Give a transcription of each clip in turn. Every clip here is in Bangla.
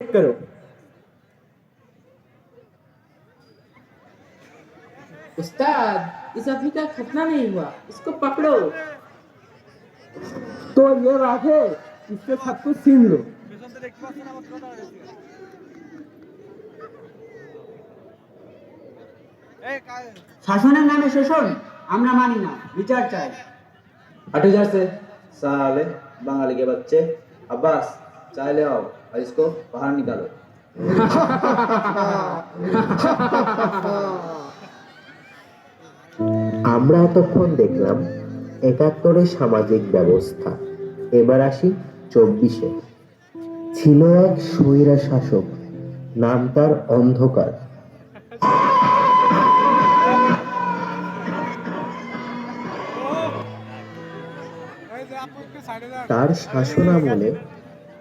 करो। उस्ताद, इस आदमी का खतना नहीं हुआ, इसको पकड़ो। तो ये बात है, इससे सब कुछ छीन लो। শাসনের নামে শোষণ আমরা মানি না, বিচার চাই। हट इधर से साले बंगाली के बच्चे। अब्बास चाय ले आओ और इसको बाहर निकालो। আমরা এতক্ষণ দেখলাম ৭১-এর সামাজিক ব্যবস্থা। এবার আসি ২৪-এ। ছিল এক স্বৈরা শাসক, নাম তার অন্ধকার। তার শাসনামলে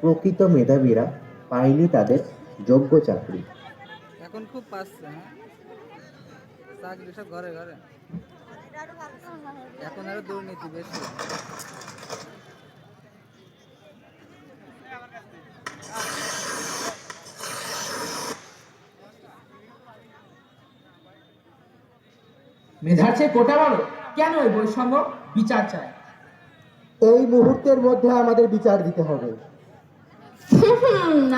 প্রকৃত মেধাবীরা পায়নি তাদের যোগ্য চাকরি। এখন খুব পাচ্ছে, চাকরি সব ঘরে ঘরে, এখন আরো দুর্নীতি বেশি। মেধার চেয়ে কোটা বলো, কেন এই বৈষম্য? বিচার চায়। এই মুহূর্তের মধ্যে আমাদের বিচার দিতে হবে।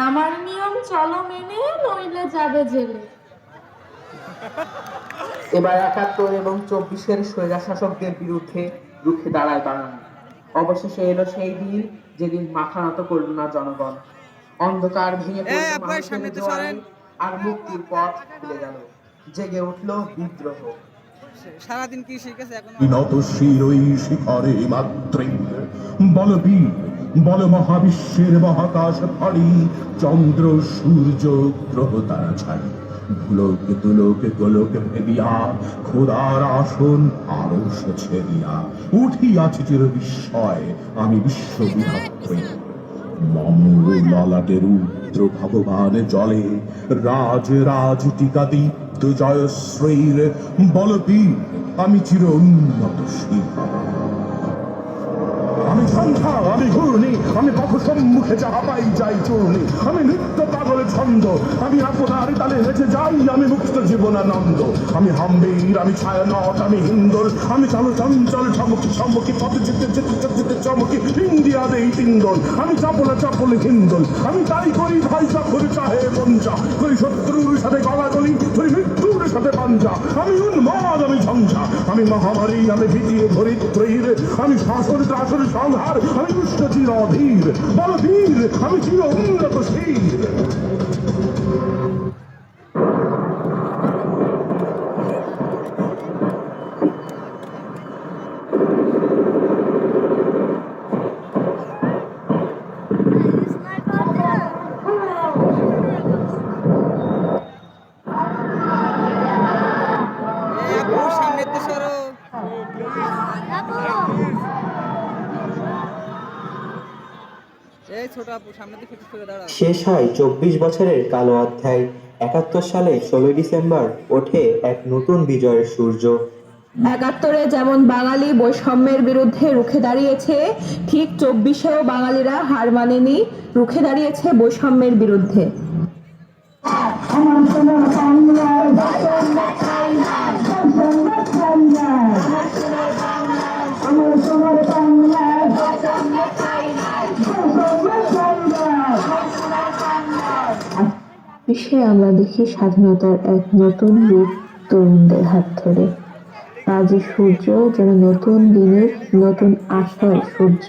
আমার নিয়ম চলো মেনে, নইলে যাবে জেলে। এবার ৭১ এবং ২৪-এর স্বৈরা শাসকদের বিরুদ্ধে রুখে দাঁড়ায় বাঙালি। অবশেষে এলো সেই দিন, যেদিন মাথা নত করল না জনগণ। অন্ধকার ভেঙে পড়ল মানুষের জোয়ারে, আর মুক্তির পথ খুলে গেল। জেগে উঠল বিদ্রোহ। সারাদিন কি শিখেছে এখন? নতশিরই শিখরে মাত্রে বলবীর বল মহাবিশ্বের মহাকাশ ফাড়ি, চন্দ্র সূর্য গ্রহ তারা ছাড়ি, ভুলোকে তুলোকে গোলকে ভেবিয়া খোদার আসন আরশ ছেড়িয়া উঠিয়াছি চির বিস্ময় আমি বিশ্ববিধাত্রী। মম ললাটে রুদ্র ভগবান জলে রাজ রাজ টিকা দীপ্ত জয়শ্রীর বলবীর আমি চির উন্নতশীল। আমি সন্ধ্যা, আমি ঘূর্ণি, আমি পথ সম্মুখে যাহা পাই যাই চূর্ণি, আমি নৃত্য পাগলের ছন্দ, আমি আপনার তালে হেঁটে যাই, আমি মুক্ত জীবনানন্দ। আমি হাম্বির, আমি ছায়ানট, আমি হিন্দোল, আমি চালো চঞ্চল ঠমকি সম্মুখী পথে যেতে যেতে যেতে চমকি ইন্ডিয়া দেই তিন্দোল। আমি চাপলে চাপলে হিন্দোল, আমি তাই করি ভাই চাকুর চাহে পঞ্চা, করি শত্রুর সাথে গলাগলি, করি মৃত্যুর সাথে পাঞ্জা। আমি উন্মাদ, আমি ঝঞ্ঝা, আমি মহামারী, আমি ভীতির ধরিত্রীর, আমি শাসন ত্রাসন সংহার, আমি দুষ্ট চির অধীর বলবীর, আমি চির উন্নতশীল। সামনে তো সরো। এই ছোট আপু সামনে দিকে ফিরে দাঁড়াও। শেষ হয় ২৪ বছরের কালো অধ্যায়। ৭১ সালে ১৬ ডিসেম্বর ওঠে এক নতুন বিজয়ের সূর্য। ৭১-এ যেমন বাঙালি বৈষম্যের বিরুদ্ধে রুখে দাঁড়িয়েছে, ঠিক ২৪-এও বাঙালিরা হার মানেনি, রুখে দাঁড়িয়েছে বৈষম্যের বিরুদ্ধে। বিশ্বে আমরা দেখি স্বাধীনতার এক নতুন রূপ তরুণদের হাত ধরে। আজ সূর্য যেন নতুন দিনের নতুন আশার সূর্য।